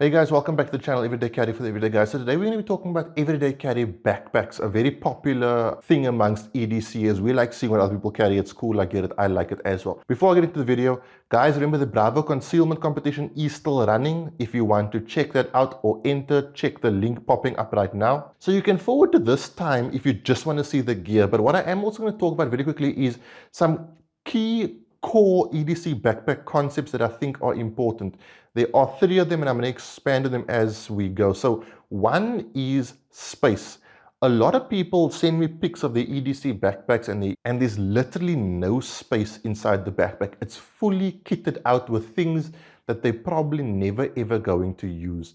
Hey guys, welcome back to the channel Everyday Carry for the Everyday Guys. So today we're going to be talking about everyday carry backpacks, a very popular thing amongst EDCers. We like seeing what other people carry. It's cool, I get it, I like it as well. Before I get into the video, guys, remember the Bravo concealment competition is still running. If you want to check that out or enter, check the link popping up right now. So you can forward to this time if you just want to see the gear. But what I am also going to talk about very quickly is some key core EDC backpack concepts that I think are important. There are 3 of them and I'm going to expand on them as we go. So one is space. A lot of people send me pics of the EDC backpacks and there's literally no space inside the backpack. It's fully kitted out with things that they're probably never ever going to use.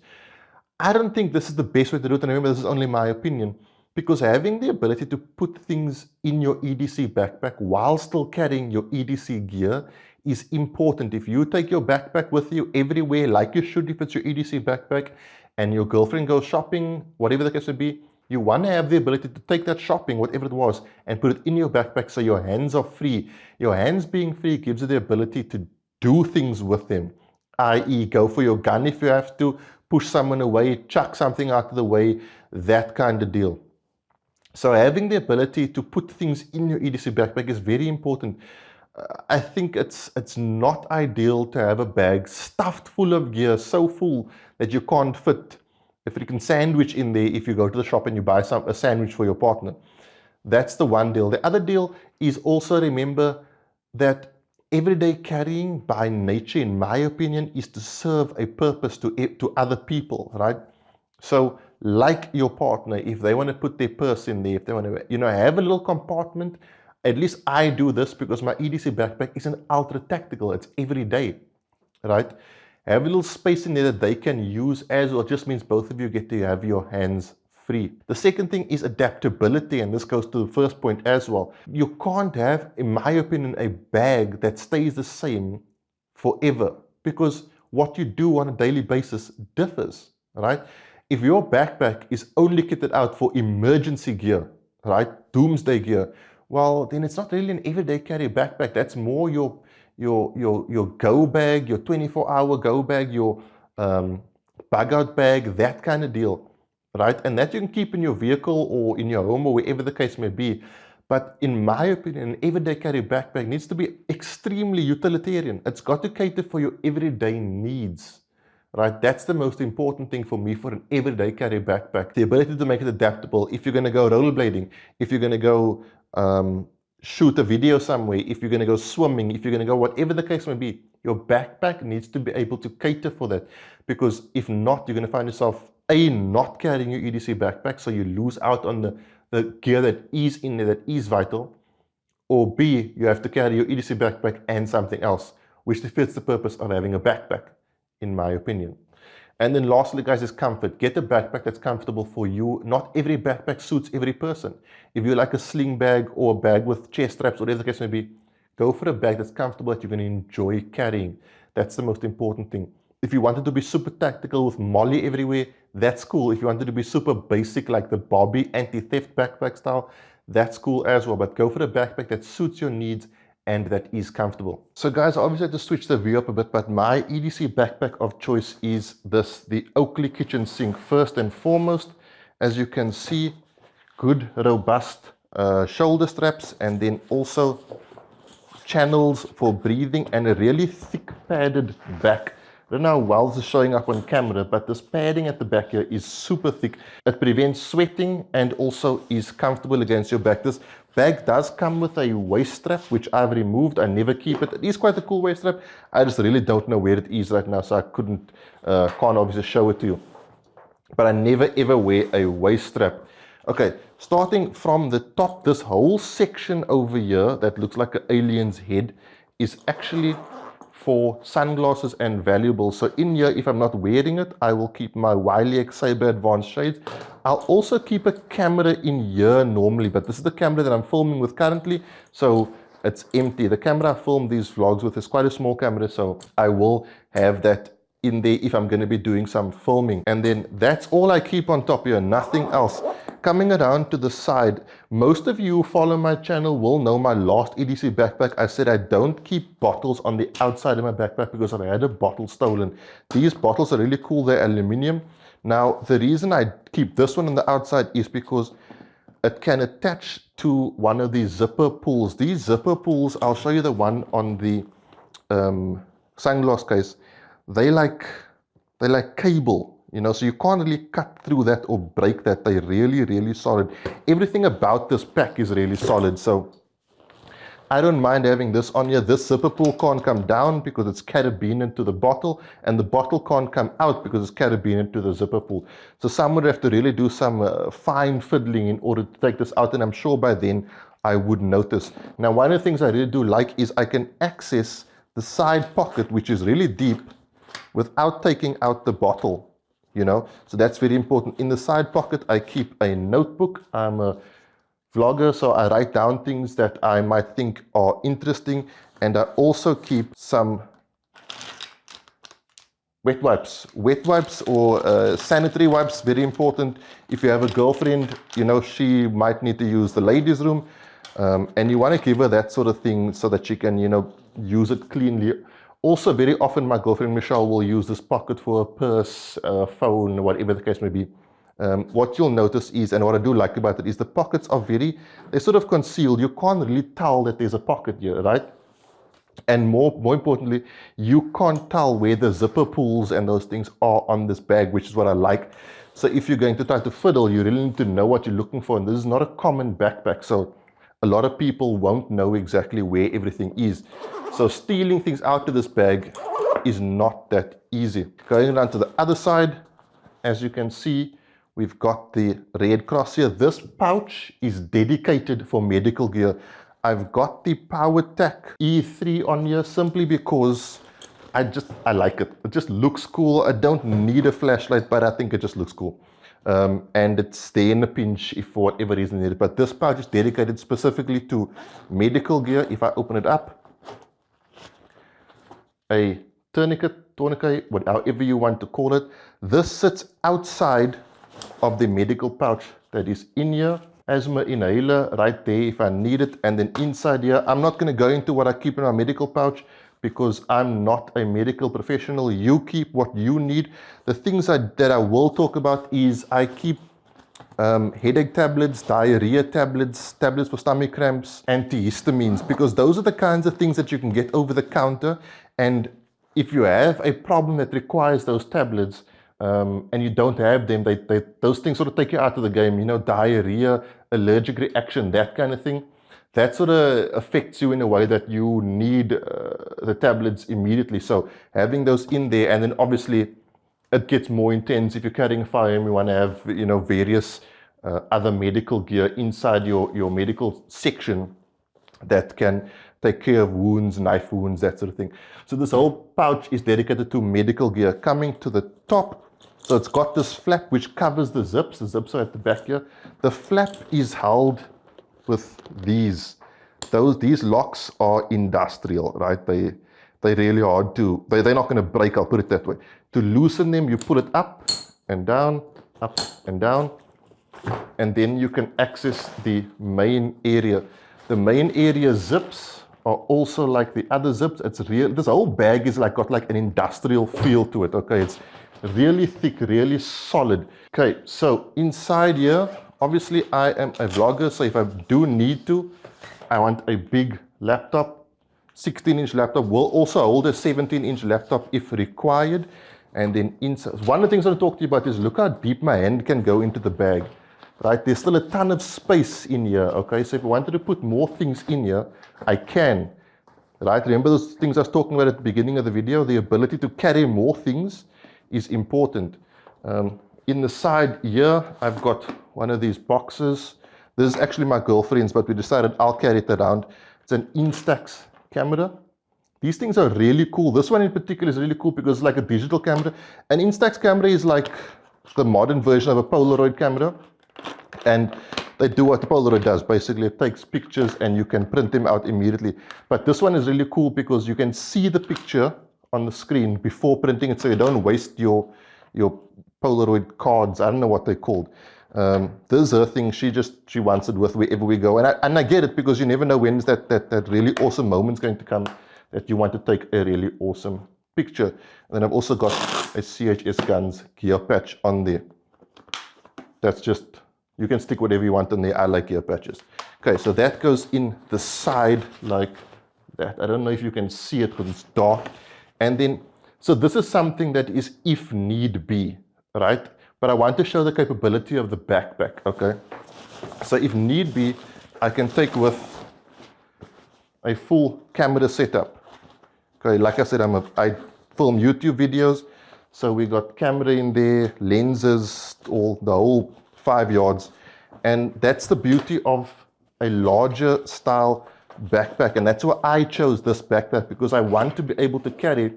I don't think this is the best way to do it, and remember, this is only my opinion, because having the ability to put things in your EDC backpack while still carrying your EDC gear is important. If you take your backpack with you everywhere, like you should if it's your EDC backpack, and your girlfriend goes shopping, whatever the case may be, you want to have the ability to take that shopping, whatever it was, and put it in your backpack so your hands are free. Your hands being free gives you the ability to do things with them, i.e. go for your gun if you have to, push someone away, chuck something out of the way, that kind of deal. So having the ability to put things in your EDC backpack is very important. I think it's not ideal to have a bag stuffed full of gear, so full that you can't fit a freaking sandwich in there if you go to the shop and you buy a sandwich for your partner. That's the one deal. The other deal is also remember that everyday carrying by nature, in my opinion, is to serve a purpose to other people, right? So like your partner, if they want to put their purse in there, if they want to, have a little compartment, at least I do this because my EDC backpack isn't ultra tactical, it's every day, right? Have a little space in there that they can use as well. It just means both of you get to have your hands free. The second thing is adaptability, and this goes to the first point as well. You can't have, in my opinion, a bag that stays the same forever, because what you do on a daily basis differs, right? If your backpack is only kitted out for emergency gear, right, doomsday gear, well, then it's not really an everyday carry backpack. That's more your go bag, your 24-hour go bag, your bug out bag, that kind of deal, right? And that you can keep in your vehicle or in your home or wherever the case may be. But in my opinion, an everyday carry backpack needs to be extremely utilitarian. It's got to cater for your everyday needs, right? That's the most important thing for me for an everyday carry backpack. The ability to make it adaptable. If you're going to go rollerblading, if you're going to go shoot a video somewhere, if you're going to go swimming, if you're going to go whatever the case may be, your backpack needs to be able to cater for that. Because if not, you're going to find yourself, A, not carrying your EDC backpack, so you lose out on the gear that is in there that is vital, or B, you have to carry your EDC backpack and something else, which defeats the purpose of having a backpack, in my opinion. And then lastly, guys, is comfort. Get a backpack that's comfortable for you. Not every backpack suits every person. If you like a sling bag or a bag with chest straps, whatever the case may be, go for a bag that's comfortable that you're going to enjoy carrying. That's the most important thing. If you wanted to be super tactical with Molly everywhere, that's cool. If you wanted to be super basic like the Bobby anti-theft backpack style, that's cool as well. But go for a backpack that suits your needs and that is comfortable. So guys, I obviously had to switch the view up a bit, but my EDC backpack of choice is this, the Oakley kitchen sink. First and foremost, as you can see, good robust shoulder straps, and then also channels for breathing and a really thick padded back. I don't know how well this is showing up on camera, but this padding at the back here is super thick. It prevents sweating and also is comfortable against your back. This bag does come with a waist strap, which I've removed. I never keep it. It is quite a cool waist strap. I just really don't know where it is right now, so I can't obviously show it to you. But I never ever wear a waist strap. Okay, starting from the top, this whole section over here that looks like an alien's head is actually for sunglasses and valuables. So in here, if I'm not wearing it, I will keep my Wiley X Saber Advanced shades. I'll also keep a camera in here normally, but this is the camera that I'm filming with currently, so it's empty. The camera I film these vlogs with is quite a small camera, so I will have that in there if I'm going to be doing some filming. And then that's all I keep on top here, nothing else. Coming around to the side, most of you who follow my channel will know my last EDC backpack. I said I don't keep bottles on the outside of my backpack because I've had a bottle stolen. These bottles are really cool, they're aluminium. Now, the reason I keep this one on the outside is because it can attach to one of these zipper pulls. These zipper pulls, I'll show you the one on the sunglass case. They like cable, you know, so you can't really cut through that or break that. They're really, really solid. Everything about this pack is really solid, so I don't mind having this on here. This zipper pull can't come down because it's carabined to the bottle, and the bottle can't come out because it's carabined to the zipper pull. So someone would have to really do some fine fiddling in order to take this out, and I'm sure by then I would notice. Now, one of the things I really do like is I can access the side pocket, which is really deep, without taking out the bottle, you know, so that's very important. In the side pocket, I keep a notebook. I'm a vlogger, so I write down things that I might think are interesting, and I also keep some wet wipes or sanitary wipes, very important. If you have a girlfriend, you know, she might need to use the ladies' room, and you want to give her that sort of thing so that she can, you know, use it cleanly. Also, very often my girlfriend Michelle will use this pocket for a purse, phone, whatever the case may be. What you'll notice is, and what I do like about it, is the pockets are they're sort of concealed. You can't really tell that there's a pocket here, right? And more importantly, you can't tell where the zipper pulls and those things are on this bag, which is what I like. So if you're going to try to fiddle, you really need to know what you're looking for. And this is not a common backpack, so a lot of people won't know exactly where everything is. So stealing things out of this bag is not that easy. Going around to the other side, as you can see, we've got the Red Cross here. This pouch is dedicated for medical gear. I've got the PowerTac E3 on here simply because I like it. It just looks cool. I don't need a flashlight, but I think it just looks cool. And it's there in a pinch if for whatever reason needed. But this pouch is dedicated specifically to medical gear. If I open it up, a tourniquet, however you want to call it. This sits outside of the medical pouch that is in here. Asthma inhaler right there if I need it. And then inside here, I'm not going to go into what I keep in my medical pouch because I'm not a medical professional. You keep what you need. The things that I will talk about is I keep headache tablets, diarrhea tablets, tablets for stomach cramps, antihistamines, because those are the kinds of things that you can get over the counter. And if you have a problem that requires those tablets, and you don't have them, those things sort of take you out of the game, you know, diarrhea, allergic reaction, that kind of thing. That sort of affects you in a way that you need the tablets immediately. So having those in there, and then obviously it gets more intense if you're carrying a firearm. You want to have, you know, various other medical gear inside your medical section that can take care of wounds, knife wounds, that sort of thing. So this whole pouch is dedicated to medical gear. Coming to the top, so it's got this flap which covers the zips. The zips are at the back here. The flap is held with these. These locks are industrial, right? They really hard to, they're not going to break, I'll put it that way. To loosen them, you pull it up and down, and then you can access the main area. The main area zips are also like the other zips. It's real. This whole bag is got like an industrial feel to it. Okay, it's really thick, really solid. Okay, so inside here, obviously I am a vlogger, so if I do need to, I want a big laptop. 16-inch laptop will also hold a 17-inch laptop if required. And then inside, one of the things I want to talk to you about is look how deep my hand can go into the bag. Right, there's still a ton of space in here. Okay, so if I wanted to put more things in here, I can. Right, remember those things I was talking about at the beginning of the video? The ability to carry more things is important. In the side here, I've got one of these boxes. This is actually my girlfriend's, but we decided I'll carry it around. It's an Instax camera. These things are really cool. This one in particular is really cool because it's like a digital camera. An Instax camera is like the modern version of a Polaroid camera. And they do what the Polaroid does. Basically, it takes pictures and you can print them out immediately. But this one is really cool because you can see the picture on the screen before printing it, so you don't waste your Polaroid cards. I don't know what they're called. This is her thing. She wants it with wherever we go, and I get it, because you never know when's that really awesome moment's going to come that you want to take a really awesome picture. And then I've also got a CHS Guns gear patch on there. That's just, you can stick whatever you want on there. I like gear patches. Okay, so that goes in the side like that. I don't know if you can see it because it's dark. And then, so this is something that is if need be, right? But I want to show the capability of the backpack, okay? So if need be, I can take with a full camera setup. Okay, like I said, I film YouTube videos, so we got camera in there, lenses, the whole 5 yards. And that's the beauty of a larger style backpack, and that's why I chose this backpack, because I want to be able to carry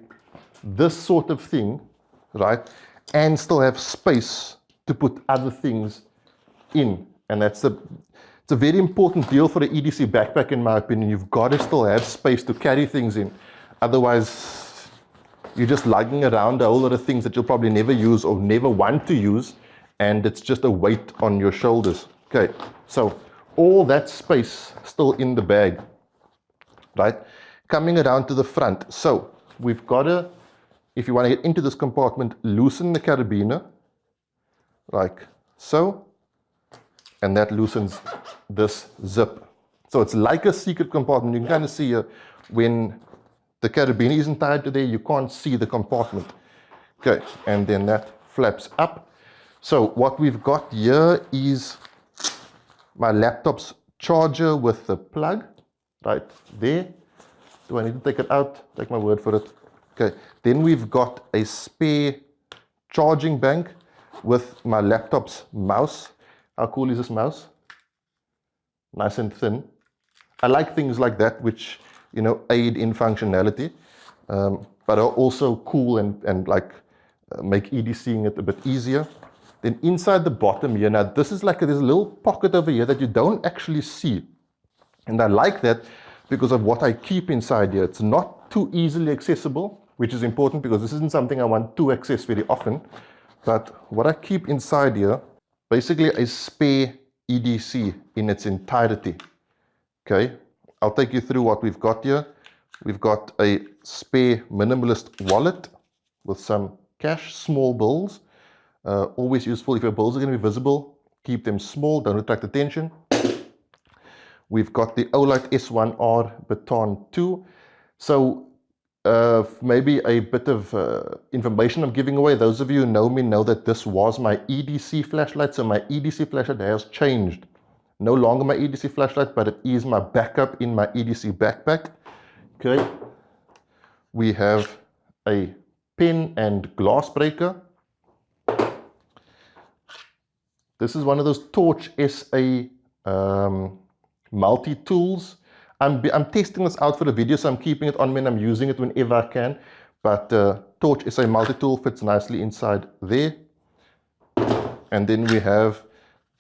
this sort of thing, right, and still have space to put other things in. And it's a very important deal for the EDC backpack, in my opinion. You've got to still have space to carry things in. Otherwise, you're just lugging around a whole lot of things that you'll probably never use or never want to use, and it's just a weight on your shoulders. Okay, so all that space still in the bag, right? Coming around to the front. So we've got to, if you want to get into this compartment, loosen the carabiner, like so, and that loosens this zip. So it's like a secret compartment. You can kind of see when the carabiner isn't tied to there, you can't see the compartment. Okay, and then that flaps up. So what we've got here is my laptop's charger with the plug right there. Do I need to take it out? Take my word for it. Okay, then we've got a spare charging bank with my laptop's mouse. How cool is this mouse? Nice and thin. I like things like that, which, you know, aid in functionality, but are also cool and like make EDCing it a bit easier. Then inside the bottom here, now this is like there's a little pocket over here that you don't actually see. And I like that because of what I keep inside here. It's not too easily accessible, which is important because this isn't something I want to access very often. But what I keep inside here, basically a spare EDC in its entirety. Okay, I'll take you through what we've got here. We've got a spare minimalist wallet with some cash, small bills. Always useful if your bills are going to be visible. Keep them small, don't attract attention. We've got the Olight S1R Baton 2. So maybe a bit of information I'm giving away. Those of you who know me know that this was my EDC flashlight. So my EDC flashlight has changed. No longer my EDC flashlight, but it is my backup in my EDC backpack. Okay. We have a pen and glass breaker. This is one of those Torch SA multi-tools. I'm testing this out for the video, so I'm keeping it on me and I'm using it whenever I can. But Torch SA multi-tool fits nicely inside there. And then we have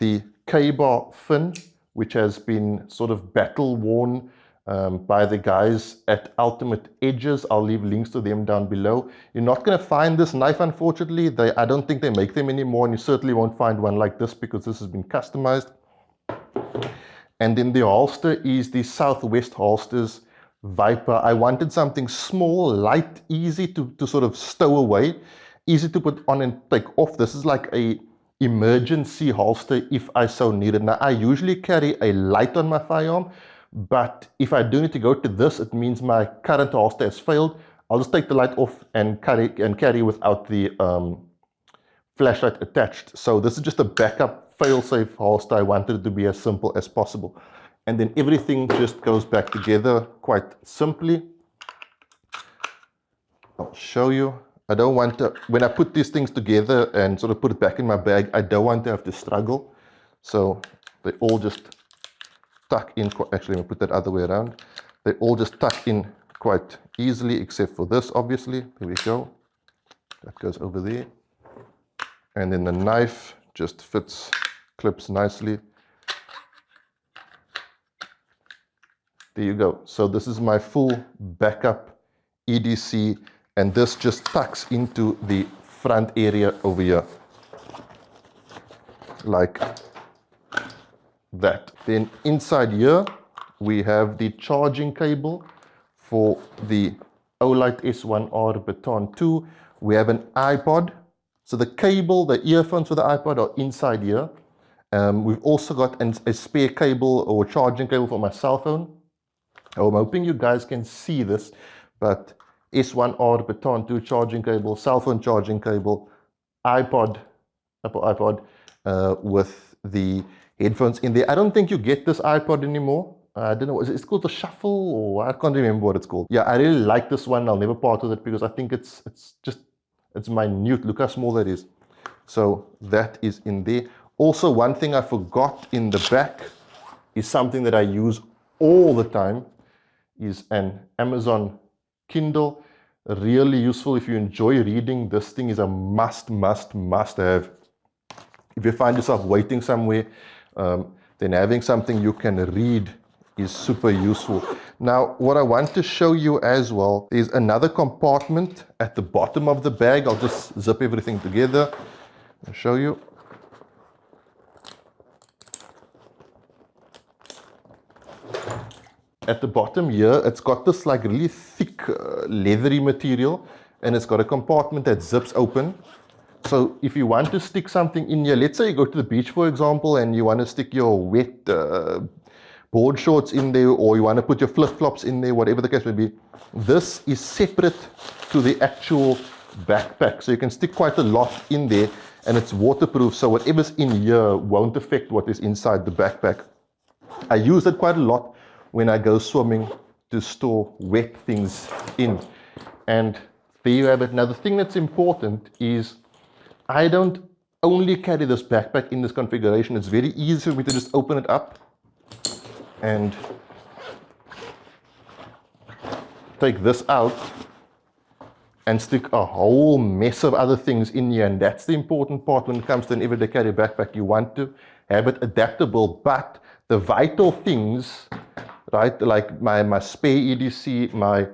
the K-bar fin, which has been sort of battle-worn by the guys at Ultimate Edges. I'll leave links to them down below. You're not going to find this knife, unfortunately. I don't think they make them anymore, and you certainly won't find one like this because this has been customized. And then the holster is the Southwest Holsters Viper. I wanted something small, light, easy to sort of stow away, easy to put on and take off. This is like a emergency holster if I so needed. Now, I usually carry a light on my firearm, but if I do need to go to this, it means my current holster has failed. I'll just take the light off and carry without the flashlight attached. So this is just a backup fail-safe holster. I wanted it to be as simple as possible. And then everything just goes back together quite simply. I'll show you. I don't want to, when I put these things together and sort of put it back in my bag, I don't want to have to struggle. So they all just tuck in, actually let me put that other way around. They all just tuck in quite easily, except for this, obviously. There we go. That goes over there. And then the knife just fits, clips nicely. There you go. So this is my full backup EDC and this just tucks into the front area over here, like that. Then inside here, we have the charging cable for the Olight S1R Baton 2. We have an iPod. So the cable, the earphones for the iPod are inside here. We've also got a spare cable or charging cable for my cell phone. I'm hoping you guys can see this, but S1R Baton 2 charging cable, cell phone charging cable, iPod, Apple iPod, with the headphones in there. I don't think you get this iPod anymore. I don't know, it's called the Shuffle, or I can't remember what it's called. Yeah, I really like this one. I'll never part with it because I think it's minute. Look how small that is. So that is in there. Also, one thing I forgot in the back is something that I use all the time, is an Amazon Kindle. Really useful if you enjoy reading. This thing is a must have. If you find yourself waiting somewhere, then having something you can read is super useful. Now, what I want to show you as well is another compartment at the bottom of the bag. I'll just zip everything together and show you. At the bottom here, it's got this like really thick leathery material, and it's got a compartment that zips open. So if you want to stick something in here, let's say you go to the beach, for example, and you want to stick your wet board shorts in there, or you want to put your flip-flops in there, whatever the case may be, this is separate to the actual backpack. So you can stick quite a lot in there, and it's waterproof, so whatever's in here won't affect what is inside the backpack. I use it quite a lot when I go swimming to store wet things in. And there you have it. Now the thing that's important is I don't only carry this backpack in this configuration. It's very easy for me to just open it up and take this out and stick a whole mess of other things in here. And that's the important part when it comes to an everyday carry backpack. You want to have it adaptable, but the vital things, right, like my spare EDC, my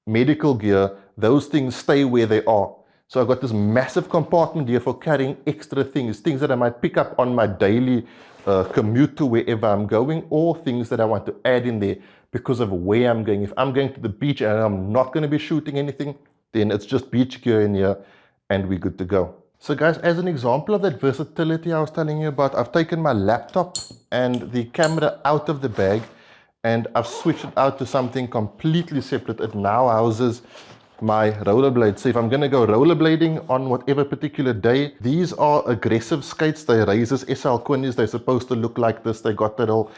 medical gear, those things stay where they are. So I've got this massive compartment here for carrying extra things that I might pick up on my daily commute to wherever I'm going, or things that I want to add in there because of where I'm going. If I'm going to the beach and I'm not going to be shooting anything, then it's just beach gear in here and we're good to go. So guys, as an example of that versatility I was telling you about, I've taken my laptop and the camera out of the bag and I've switched it out to something completely separate. It now houses my rollerblades. So if I'm going to go rollerblading on whatever particular day, these are aggressive skates. They're Razors SL Quinnies. They're supposed to look like this. They got that all.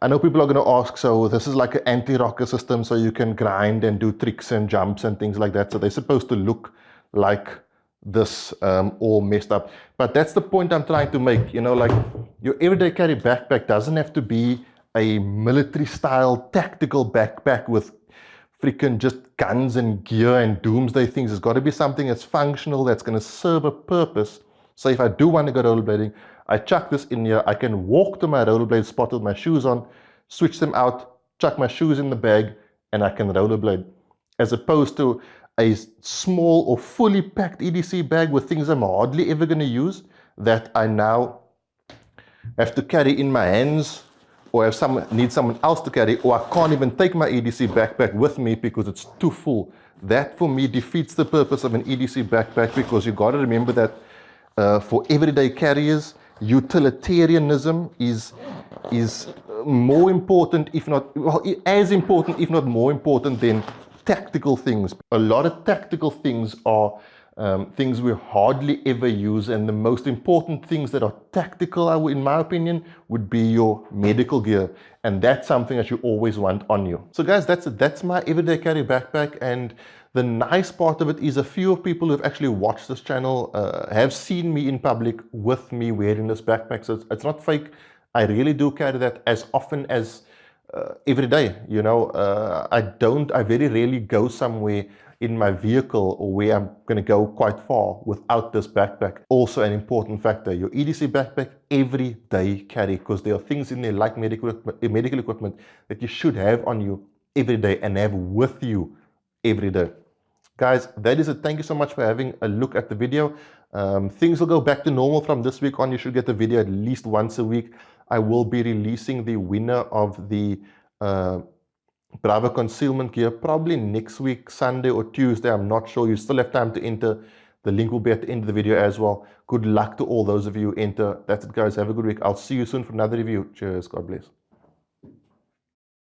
I know people are going to ask, so this is like an anti-rocker system, so you can grind and do tricks and jumps and things like that. So they're supposed to look like this, all messed up. But that's the point I'm trying to make. You know, like your everyday carry backpack doesn't have to be a military style tactical backpack with freaking just guns and gear and doomsday things. It's got to be something that's functional, that's going to serve a purpose. So if I do want to go rollerblading, I chuck this in here. I can walk to my rollerblade spot with my shoes on, switch them out, chuck my shoes in the bag, and I can rollerblade. As opposed to a small or fully packed EDC bag with things I'm hardly ever going to use that I now have to carry in my hands, or need someone else to carry, or I can't even take my EDC backpack with me because it's too full. That for me defeats the purpose of an EDC backpack, because you got to remember that for everyday carriers, utilitarianism is more important, if not, well, as important, if not more important than tactical things. A lot of tactical things are things we hardly ever use, and the most important things that are tactical, in my opinion, would be your medical gear, and that's something that you always want on you. So guys, that's my everyday carry backpack, and the nice part of it is a few people who have actually watched this channel have seen me in public with me wearing this backpack, so it's not fake. I really do carry that as often as every day, you know. I very rarely go somewhere in my vehicle or where I'm going to go quite far without this backpack. Also an important factor, your EDC backpack, everyday carry, because there are things in there like medical equipment that you should have on you every day and have with you every day. Guys, that is it. Thank you so much for having a look at the video. Things will go back to normal from this week on. You should get the video at least once a week. I will be releasing the winner of the Bravo concealment gear probably next week, Sunday or Tuesday. I'm not sure. You still have time to enter. The link will be at the end of the video as well. Good luck to all those of you who enter. That's it, guys. Have a good week. I'll see you soon for another review. Cheers. God bless.